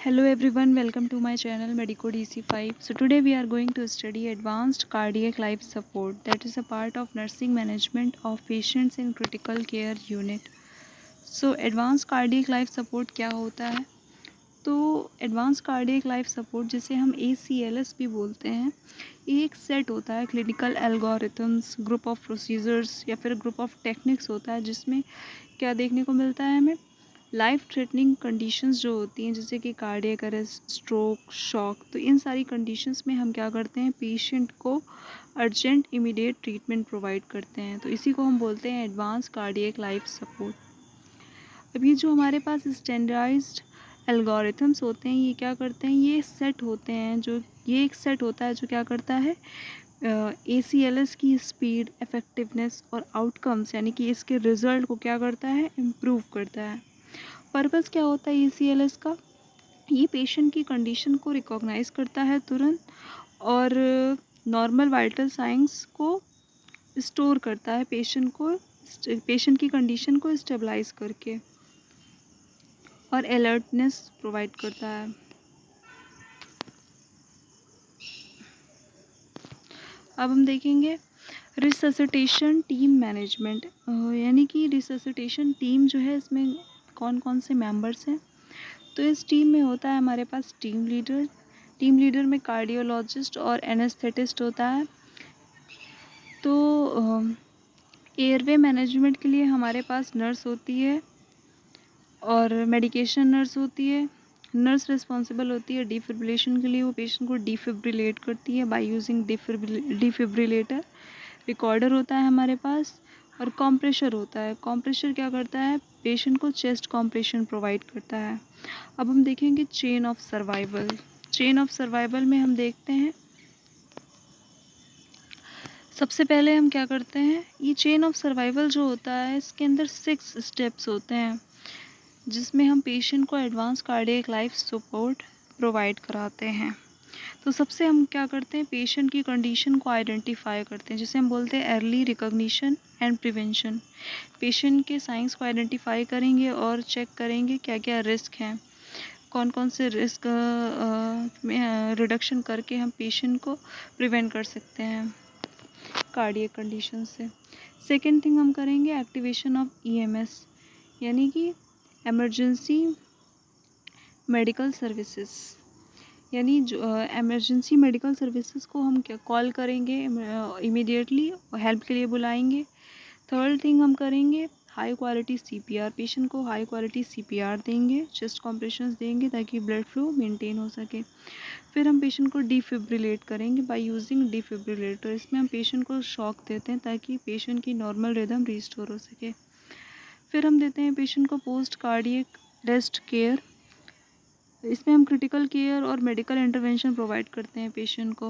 Hello everyone, welcome to my channel Medico DC5. So today we are going to study advanced cardiac life support, that is a part of nursing management of patients in critical care unit. So advanced cardiac life support क्या होता है? तो advance cardiac life support जिसे हम ACLS भी बोलते हैं, ये एक सेट होता है clinical algorithms, group of procedures या फिर ग्रुप ऑफ टेक्निक्स होता है जिसमें क्या देखने को मिलता है हमें लाइफ थ्रेटनिंग कंडीशंस जो होती हैं जैसे कि कार्डियक अरेस्ट, स्ट्रोक, शॉक, तो इन सारी कंडीशंस में हम क्या करते हैं, पेशेंट को अर्जेंट इमीडिएट ट्रीटमेंट प्रोवाइड करते हैं। तो इसी को हम बोलते हैं एडवांस कार्डियक लाइफ सपोर्ट। अभी जो हमारे पास स्टैंडर्डाइज्ड एल्गोरिथम्स होते हैं, ये क्या करते हैं, ये सेट होते हैं, जो ये एक सेट होता है जो क्या करता है ACLS की स्पीड, इफ़ेक्टिवनेस और आउटकम्स यानी कि इसके रिज़ल्ट को क्या करता है, इम्प्रूव करता है। पर्पस क्या होता है ACLS का? ये पेशेंट की कंडीशन को रिकॉग्नाइज करता है तुरंत और नॉर्मल वाइटल साइंस को स्टोर करता है पेशेंट की कंडीशन को स्टेबलाइज करके और अलर्टनेस प्रोवाइड करता है। अब हम देखेंगे रिससिटेशन टीम मैनेजमेंट, यानी कि रिससिटेशन टीम जो है इसमें कौन कौन से मेंबर्स हैं। तो इस टीम में होता है हमारे पास टीम लीडर में कार्डियोलॉजिस्ट और एनेस्थेटिस्ट होता है। तो एयरवे मैनेजमेंट के लिए हमारे पास नर्स होती है और मेडिकेशन नर्स होती है। नर्स रिस्पॉन्सिबल होती है डिफिब्रिलेशन के लिए, वो पेशेंट को डिफिब्रिलेट करती है बाय यूजिंग डिफिब्रिलेटर। रिकॉर्डर होता है हमारे पास और कॉम्प्रेशर होता है। कॉम्प्रेशर क्या करता है, पेशेंट को चेस्ट कॉम्प्रेशन प्रोवाइड करता है। अब हम देखेंगे chain of survival. Chain of survival में हम देखते हैं सबसे पहले हम क्या करते हैं, ये चेन ऑफ सर्वाइवल जो होता है इसके अंदर 6 स्टेप्स होते हैं जिसमें हम पेशेंट को advance cardiac life support provide कराते हैं। तो सबसे हम क्या करते हैं, पेशेंट की कंडीशन को आइडेंटिफाई करते हैं जिसे हम बोलते हैं early recognition and prevention. Patient के साइंस को आइडेंटिफाई करेंगे और चेक करेंगे क्या क्या रिस्क हैं, कौन कौन से रिस्क में रिडक्शन करके हम पेशेंट को प्रिवेंट कर सकते हैं कार्डियक कंडीशन से। सेकेंड थिंग हम करेंगे एक्टिवेशन ऑफ EMS, यानी कि एमरजेंसी मेडिकल सर्विसेज, यानी जो एमरजेंसी मेडिकल सर्विसेज को हम क्या कॉल करेंगे, इमीडिएटली हेल्प के लिए बुलाएंगे। थर्ड थिंग हम करेंगे हाई क्वालिटी CPR, पेशेंट को हाई क्वालिटी CPR देंगे, चेस्ट कॉम्प्रेशंस देंगे ताकि ब्लड फ्लो मेंटेन हो सके। फिर हम पेशेंट को डिफिब्रिलेट करेंगे बाय यूजिंग डिफिब्रिलेटर। इसमें हम पेशेंट को शॉक देते हैं ताकि पेशेंट की नॉर्मल रिदम रिस्टोर हो सके। फिर हम देते हैं पेशेंट को पोस्ट कार्डियक रेस्ट केयर। इसमें हम क्रिटिकल केयर और मेडिकल इंटरवेंशन प्रोवाइड करते हैं पेशेंट को।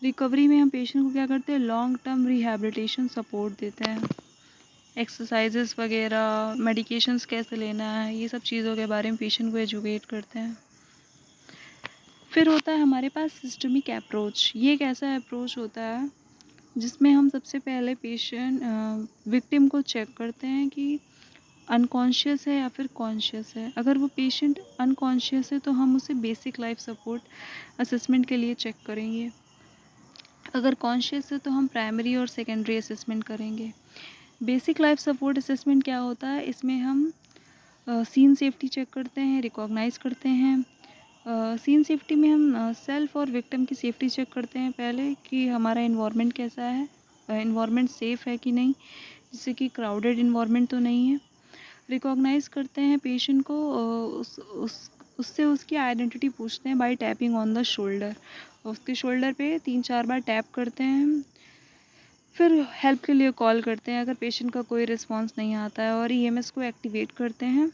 रिकवरी में हम पेशेंट को क्या करते हैं, लॉन्ग टर्म रिहैबिलिटेशन सपोर्ट देते हैं, एक्सरसाइजेस वगैरह, मेडिकेशंस कैसे लेना है, ये सब चीज़ों के बारे में पेशेंट को एजुकेट करते हैं। फिर होता है हमारे पास सिस्टमिक अप्रोच। ये एक ऐसा अप्रोच होता है जिसमें हम सबसे पहले पेशेंट विक्टिम को चेक करते हैं कि अनकॉन्शियस है या फिर कॉन्शियस है। अगर वो पेशेंट अनकॉन्शियस है तो हम उसे बेसिक लाइफ सपोर्ट असेसमेंट के लिए चेक करेंगे। अगर कॉन्शियस है तो हम प्राइमरी और सेकेंडरी असेसमेंट करेंगे। बेसिक लाइफ सपोर्ट असेसमेंट क्या होता है, इसमें हम सीन सेफ्टी चेक करते हैं, रिकॉग्नाइज करते हैं। सीन सेफ्टी में हम सेल्फ और विक्टिम की सेफ्टी चेक करते हैं पहले कि हमारा इन्वायरमेंट कैसा है, इन्वायरमेंट सेफ़ है कि नहीं, जैसे कि क्राउडेड इन्वायरमेंट तो नहीं है। रिकॉग्नाइज करते हैं पेशेंट को, उससे उसकी आइडेंटिटी पूछते हैं bye tapping on the shoulder. उसके शोल्डर पे 3-4 बार टैप करते हैं, फिर हेल्प के लिए कॉल करते हैं अगर पेशेंट का कोई रिस्पांस नहीं आता है और EMS को एक्टिवेट करते हैं।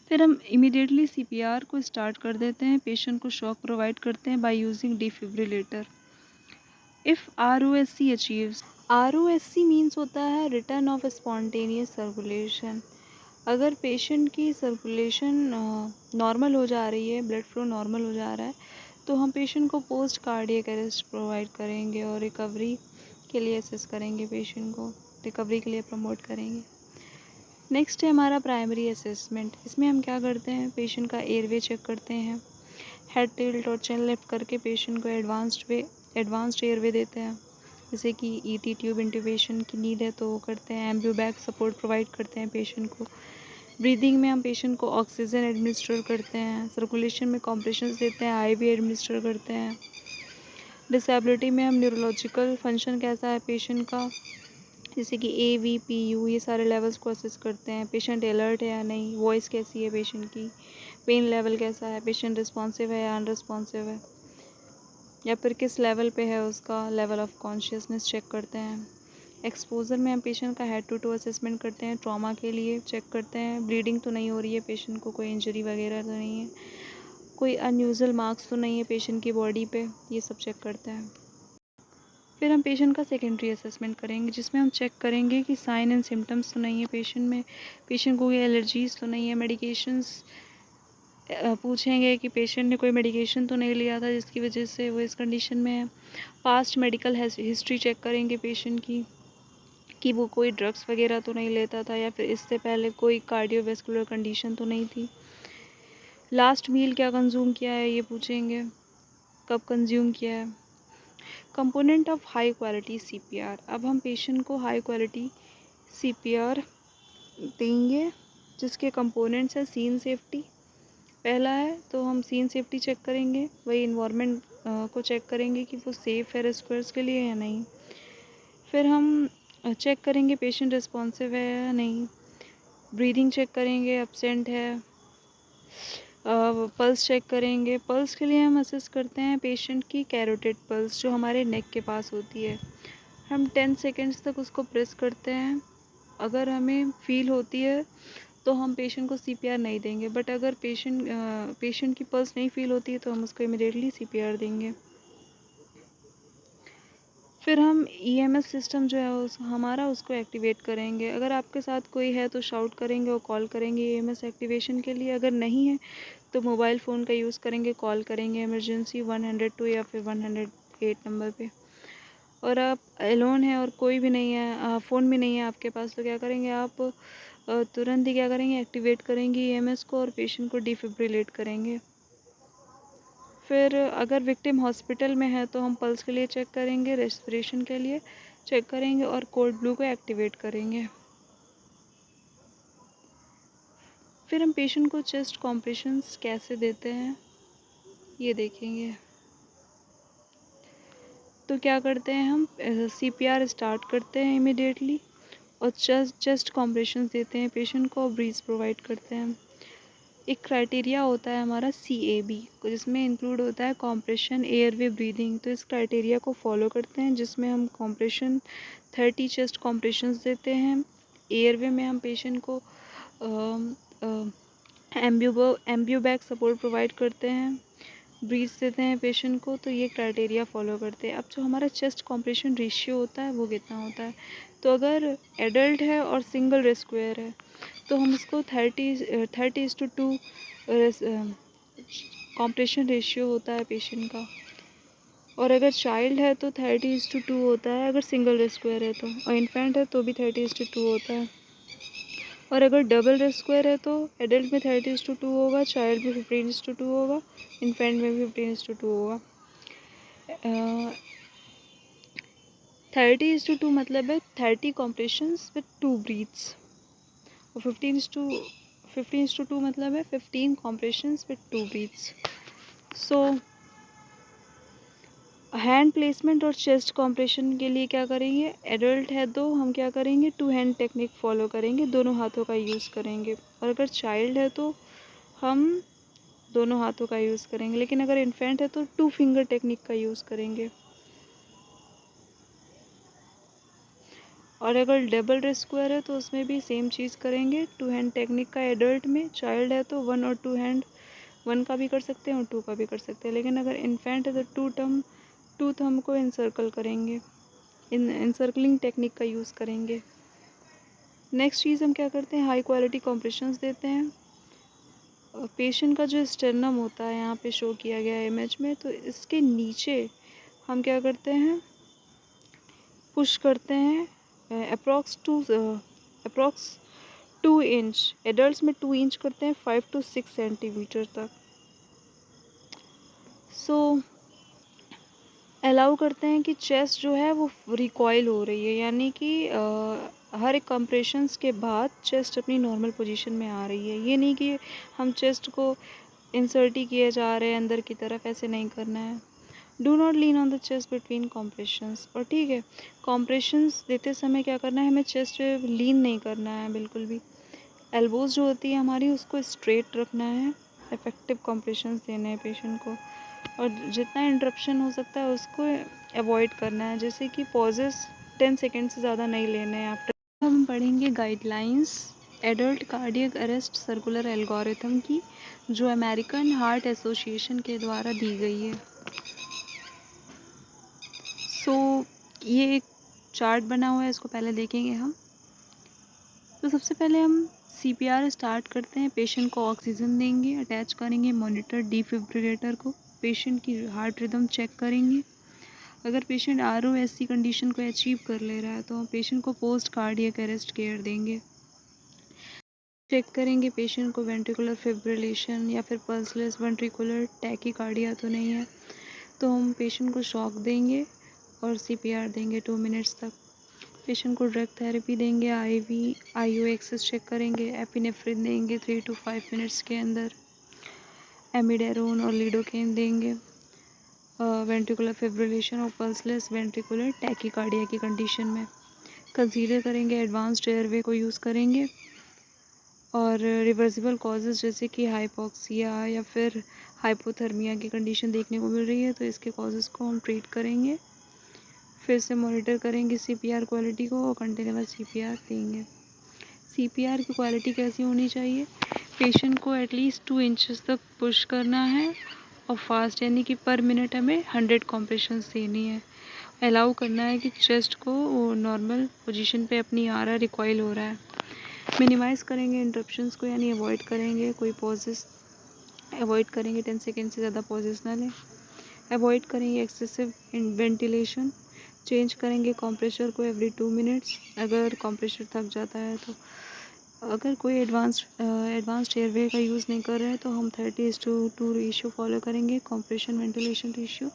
फिर हम इमीडिएटली CPR को स्टार्ट कर देते हैं, पेशेंट को शॉक प्रोवाइड करते हैं by using defibrillator. If ROSC achieves, ROSC means होता है रिटर्न ऑफ स्पॉन्टेनियस सर्कुलेशन। अगर पेशेंट की सर्कुलेशन नॉर्मल हो जा रही है, ब्लड फ्लो नॉर्मल हो जा रहा है, तो हम पेशेंट को पोस्ट कार्डियक अरेस्ट प्रोवाइड करेंगे और रिकवरी के लिए असेस करेंगे, पेशेंट को रिकवरी के लिए प्रमोट करेंगे। नेक्स्ट है हमारा प्राइमरी असेसमेंट। इसमें हम क्या करते हैं, पेशेंट का एयरवे चेक करते हैं, हेड टिल्ट और चिन लिफ्ट करके पेशेंट को एडवांस्ड एयरवे देते हैं। जैसे कि ईटी ट्यूब इंट्यूबेशन की नीड है तो वो करते हैं, एम्ब्यू बैग सपोर्ट प्रोवाइड करते हैं पेशेंट को। ब्रीदिंग में हम पेशेंट को ऑक्सीजन एडमिनिस्टर करते हैं, सर्कुलेशन में कॉम्प्रेशंस देते हैं, आईवी एडमिनिस्टर करते हैं। डिसेबिलिटी में हम न्यूरोलॉजिकल फंक्शन कैसा है पेशेंट का, जैसे कि AVPU, ये सारे लेवल्स को असेस करते हैं। पेशेंट अलर्ट है या नहीं, वॉइस कैसी है पेशेंट की, पेन लेवल कैसा है, पेशेंट रिस्पॉन्सिव है या अनरिस्पॉन्सिव है, या फिर किस लेवल पे है उसका लेवल ऑफ कॉन्शियसनेस चेक करते हैं। एक्सपोजर में हम पेशेंट का हेड टू टो असेसमेंट करते हैं, ट्रॉमा के लिए चेक करते हैं, ब्लीडिंग तो नहीं हो रही है पेशेंट को, कोई इंजरी वगैरह तो नहीं है, कोई अनयूजुअल मार्क्स तो नहीं है पेशेंट की बॉडी पे, ये सब चेक करते हैं। फिर हम पेशेंट का सेकेंडरी असेसमेंट करेंगे, जिसमें हम चेक करेंगे कि साइन एंड सिम्टम्स तो नहीं है पेशेंट में, पेशेंट को कोई एलर्जीज तो नहीं है, मेडिकेशंस पूछेंगे कि पेशेंट ने कोई मेडिकेशन तो नहीं लिया था जिसकी वजह से वो इस कंडीशन में है। पास्ट मेडिकल हिस्ट्री चेक करेंगे पेशेंट की, कि वो कोई ड्रग्स वगैरह तो नहीं लेता था, या फिर इससे पहले कोई कार्डियोवैस्कुलर कंडीशन तो नहीं थी। लास्ट मील क्या कंज्यूम किया है ये पूछेंगे, कब कंज्यूम किया है। Component of high quality CPR, अब हम पेशेंट को हाई क्वालिटी CPR देंगे जिसके कंपोनेंट्स है सीन सेफ्टी। पहला है तो हम सीन सेफ्टी चेक करेंगे, वही इन्वायरमेंट को चेक करेंगे कि वो सेफ़ है रेस्क्यूअर्स के लिए या नहीं। फिर हम चेक करेंगे पेशेंट रिस्पॉन्सिव है या नहीं, ब्रीदिंग चेक करेंगे एब्सेंट है, पल्स चेक करेंगे। पल्स के लिए हम असेस करते हैं पेशेंट की कैरोटिड पल्स, जो हमारे नेक के पास होती है। हम 10 सेकेंड्स तक उसको प्रेस करते हैं, अगर हमें फील होती है तो हम पेशेंट को CPR नहीं देंगे, बट अगर पेशेंट की पल्स नहीं फील होती है तो हम उसको इमिडिएटली CPR देंगे। फिर हम EMS सिस्टम जो है उसको एक्टिवेट करेंगे। अगर आपके साथ कोई है तो शाउट करेंगे और कॉल करेंगे EMS एक्टिवेशन के लिए, अगर नहीं है तो मोबाइल फ़ोन का यूज़ करेंगे, कॉल करेंगे इमरजेंसी 102 या फिर 108 नंबर पे। और आप एलोन है और कोई भी नहीं है, फ़ोन भी नहीं है आपके पास, तो क्या करेंगे आप, तुरंत ही क्या करेंगे, एक्टिवेट करेंगे EMS को और पेशेंट को डिफिब्रिलेट करेंगे। फिर अगर विक्टिम हॉस्पिटल में है तो हम पल्स के लिए चेक करेंगे, रेस्पिरेशन के लिए चेक करेंगे और कोड ब्लू को एक्टिवेट करेंगे। फिर हम पेशेंट को चेस्ट कॉम्प्रेशंस कैसे देते हैं ये देखेंगे। तो क्या करते हैं, हम CPR स्टार्ट करते हैं इमिडिएटली और चेस्ट कॉम्प्रेशंस देते हैं पेशेंट को और ब्रीज प्रोवाइड करते हैं। एक क्राइटेरिया होता है हमारा CAB, जिसमें इंक्लूड होता है कॉम्प्रेशन, एयरवे, ब्रीदिंग। तो इस क्राइटेरिया को फॉलो करते हैं, जिसमें हम कॉम्प्रेशन 30 चेस्ट कॉम्प्रेशंस देते हैं। एयरवे में हम पेशेंट को एम्ब्यू बैग सपोर्ट प्रोवाइड करते हैं, ब्रीथ देते हैं पेशेंट को। तो ये क्राइटेरिया फॉलो करते हैं। अब जो हमारा चेस्ट कॉम्प्रेशन रेशियो होता है वो कितना होता है, तो अगर एडल्ट है और सिंगल रेस्क्यूअर है तो हम उसको 30:2 कॉम्प्रेशन रेशियो होता है पेशेंट का। और अगर चाइल्ड है तो 30:2 होता है, अगर सिंगल रेस्क्यूअर है तो, और इन्फेंट है तो भी 30:2 होता है। और अगर डबल रेस्क्यूअर है तो एडल्ट में 30:2 होगा, चाइल्ड में 15:2 होगा, इन्फेंट में भी 15:2 होगा। 30:2 मतलब है 30 कॉम्प्रेशंस विद 2 ब्रीथ्स, और 15:2 मतलब है 15 compressions with 2 breaths. So hand placement और चेस्ट कॉम्प्रेशन के लिए क्या करेंगे, एडल्ट है तो हम क्या करेंगे, 2 हैंड टेक्निक फॉलो करेंगे, दोनों हाथों का यूज़ करेंगे। और अगर चाइल्ड है तो हम दोनों हाथों का यूज़ करेंगे, लेकिन अगर इन्फेंट है तो 2 फिंगर टेक्निक का यूज़ करेंगे। और अगर डबल रेस्क्यूअर है तो उसमें भी सेम चीज़ करेंगे, 2 हैंड टेक्निक का एडल्ट में। चाइल्ड है तो 1 और 2 हैंड, 1 का भी कर सकते हैं और 2 का भी कर सकते हैं। लेकिन अगर इन्फेंट है तो 2 थंब को इनसर्कल करेंगे, इनसर्कलिंग टेक्निक का यूज़ करेंगे। नेक्स्ट चीज़ हम क्या करते हैं, हाई क्वालिटी कॉम्प्रेशंस देते हैं। पेशेंट का जो स्टर्नम होता है यहाँ पे शो किया गया है इमेज में, तो इसके नीचे हम क्या करते हैं, पुश करते हैं अप्रॉक्स 2 इंच, एडल्ट में 2 इंच करते हैं 5 to 6 सेंटीमीटर तक। सो अलाउ करते हैं कि चेस्ट जो है वो रिकॉइल हो रही है, यानी कि हर एक कंप्रेशंस के बाद चेस्ट अपनी नॉर्मल पोजीशन में आ रही है। ये नहीं कि हम चेस्ट को इंसर्ट ही किए जा रहे हैं अंदर की तरफ, ऐसे नहीं करना है। Do not lean on the chest between compressions. और ठीक है, कॉम्प्रेशंस देते समय क्या करना है, हमें चेस्ट पे लीन नहीं करना है बिल्कुल भी। एल्बोज जो होती है हमारी, उसको स्ट्रेट रखना है। इफेक्टिव कॉम्प्रेशंस देने हैं पेशेंट को, और जितना इंटरप्शन हो सकता है उसको अवॉइड करना है, जैसे कि पॉजेस 10 सेकेंड से ज़्यादा नहीं लेने हैं। आफ्टर हम पढ़ेंगे guidelines adult cardiac arrest circular algorithm की, जो अमेरिकन हार्ट एसोसिएशन के द्वारा दी गई है। सो ये एक चार्ट बना हुआ है, इसको पहले देखेंगे हम। तो सबसे पहले हम सीपीआर स्टार्ट करते हैं। पेशेंट को ऑक्सीजन देंगे, अटैच करेंगे मॉनिटर डिफिब्रिलेटर को, पेशेंट की हार्ट रिदम चेक करेंगे। अगर पेशेंट आरओएससी कंडीशन को अचीव कर ले रहा है तो हम पेशेंट को पोस्ट कार्डियक अरेस्ट केयर देंगे। चेक करेंगे पेशेंट को वेंट्रिकुलर फिब्रिलेशन या फिर पल्सलेस वेंट्रिकुलर टैकीकार्डिया तो नहीं है, तो हम पेशेंट को शॉक देंगे और सीपीआर देंगे 2 मिनट्स तक। पेशेंट को ड्रग थेरेपी देंगे, आईवी आईओ एक्सेस चेक करेंगे, एपिनेफ्रिन देंगे 3 to 5 मिनट्स के अंदर, एमिडेरोन और लिडोकेन देंगे वेंट्रिकुलर फिब्रिलेशन और पल्सलेस वेंट्रिकुलर टैकीकार्डिया की कंडीशन में। कंसीडर करेंगे एडवांस्ड एयरवे को यूज़ करेंगे, और रिवर्सिबल कॉजेज़ जैसे कि हाइपोक्सिया या फिर हाइपोथर्मिया की कंडीशन देखने को मिल रही है, तो इसके कॉजेज़ को हम ट्रीट करेंगे। फिर से मॉनिटर करेंगे सीपीआर क्वालिटी को और कंटिन्यूअस सीपीआर देंगे। सीपीआर की क्वालिटी कैसी होनी चाहिए, पेशेंट को एटलीस्ट 2 इंचेस तक पुश करना है और फास्ट, यानी कि पर मिनट हमें 100 कॉम्प्रेशंस देनी है। अलाउ करना है कि चेस्ट को वो नॉर्मल पोजीशन पे अपनी आ रहा है, रिकॉइल हो रहा है। मिनिमाइज़ करेंगे इंटरप्शंस को, यानी अवॉइड करेंगे कोई पॉजेस, अवॉइड करेंगे 10 सेकेंड से ज़्यादा पॉजेस ना लें। अवॉइड करेंगे एक्सेसिव वेंटिलेशन। चेंज करेंगे कंप्रेसर को एवरी 2 मिनट्स अगर कंप्रेसर थक जाता है तो। अगर कोई एडवांस्ड एयरवे का यूज़ नहीं कर रहे हैं तो हम 30:2 रेशियो फॉलो करेंगे, कंप्रेशन वेंटिलेशन रेशियो,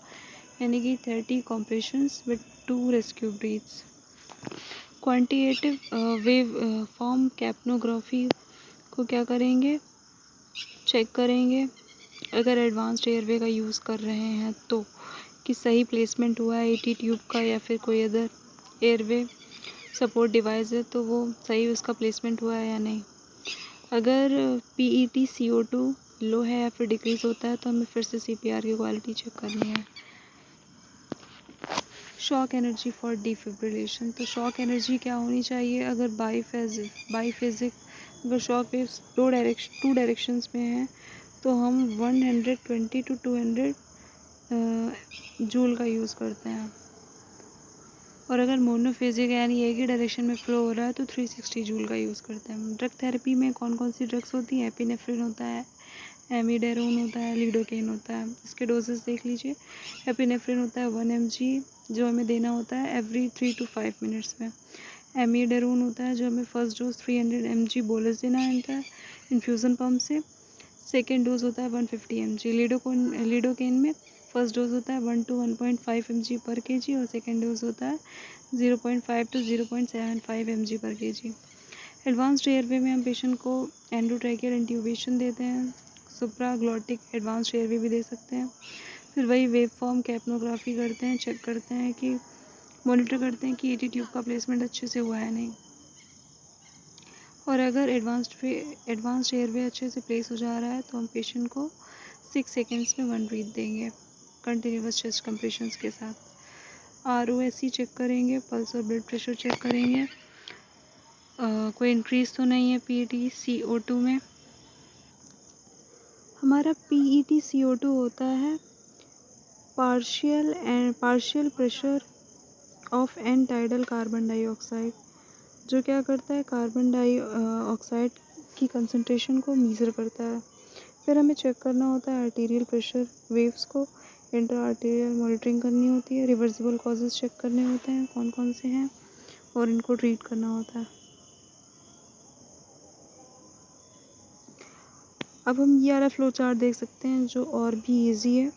यानी कि 30 compressions with 2 rescue breaths. Quantitative waveform capnography को क्या करेंगे, चेक करेंगे अगर एडवांस्ड एयरवे का यूज़ कर रहे हैं तो कि सही प्लेसमेंट हुआ है एटी ट्यूब का या फिर कोई अदर एयरवे सपोर्ट डिवाइस है तो वो सही उसका प्लेसमेंट हुआ है या नहीं। अगर पीईटी CO2 लो है या फिर डिक्रीज होता है तो हमें फिर से सीपीआर की क्वालिटी चेक करनी है। शॉक एनर्जी फॉर डिफिब्रिलेशन, तो शॉक एनर्जी क्या होनी चाहिए, अगर बाईफेजिक अगर शॉक वेव्स 2 डायरेक्शंस में हैं तो हम 120 to 200 जूल का यूज़ करते हैं, और अगर मोनोफेजिक यानी एक ही डायरेक्शन में फ्लो हो रहा है तो 360 जूल का यूज़ करते हैं। ड्रग थेरेपी में कौन कौन सी ड्रग्स होती हैं, एपिनेफ्रिन होता है, एमिडेरोन होता है, लिडोकेन होता है। इसके डोजेस देख लीजिए। एपिनेफ्रिन होता है 1 mg जो हमें देना होता है एवरी 3 to 5 मिनट्स में। एमिडेरोन होता है जो हमें फर्स्ट डोज 300 mg बोलस देना होता है इन्फ्यूज़न पम्प से। सेकेंड डोज होता है 150 mg। लिडोकेन में फर्स्ट डोज होता है 1 to 1.5 mg पर kg और सेकेंड डोज होता है 0.5 to 0.75 mg पर kg। एडवांस्ड एयरवे में हम पेशेंट को एंडोट्रैकियल इंट्यूबेशन देते हैं, सुप्राग्लॉटिक एडवांस्ड एयरवे भी दे सकते हैं। फिर वही वेव फॉर्म कैप्नोग्राफी करते हैं, चेक करते हैं कि मॉनिटर करते हैं कि एटी ट्यूब का प्लेसमेंट अच्छे से हुआ है नहीं, और अगर एडवांस्ड एयरवे अच्छे से प्लेस हो जा रहा है तो हम पेशेंट को 6 सेकेंड्स में 1 ब्रीथ देंगे कंटिन्यूस चेस्ट कंप्रेशंस के साथ। आरओएससी चेक करेंगे, पल्स और ब्लड प्रेशर चेक करेंगे, कोई इंक्रीज तो नहीं है पीईटी CO2 में। हमारा पीईटी CO2 होता है partial pressure of end tidal carbon dioxide, जो क्या करता है कार्बन डाइऑक्साइड की कंसंट्रेशन को मीज़र करता है। फिर हमें चेक करना होता है आर्टीरियल प्रेशर वेव्स को, इंट्रा आर्टीरियल मॉनिटरिंग करनी होती है, रिवर्सिबल कॉजेज़ चेक करने होते हैं कौन कौन से हैं और इनको ट्रीट करना होता है। अब हम ये वाला फ्लो चार्ट देख सकते हैं जो और भी इजी है।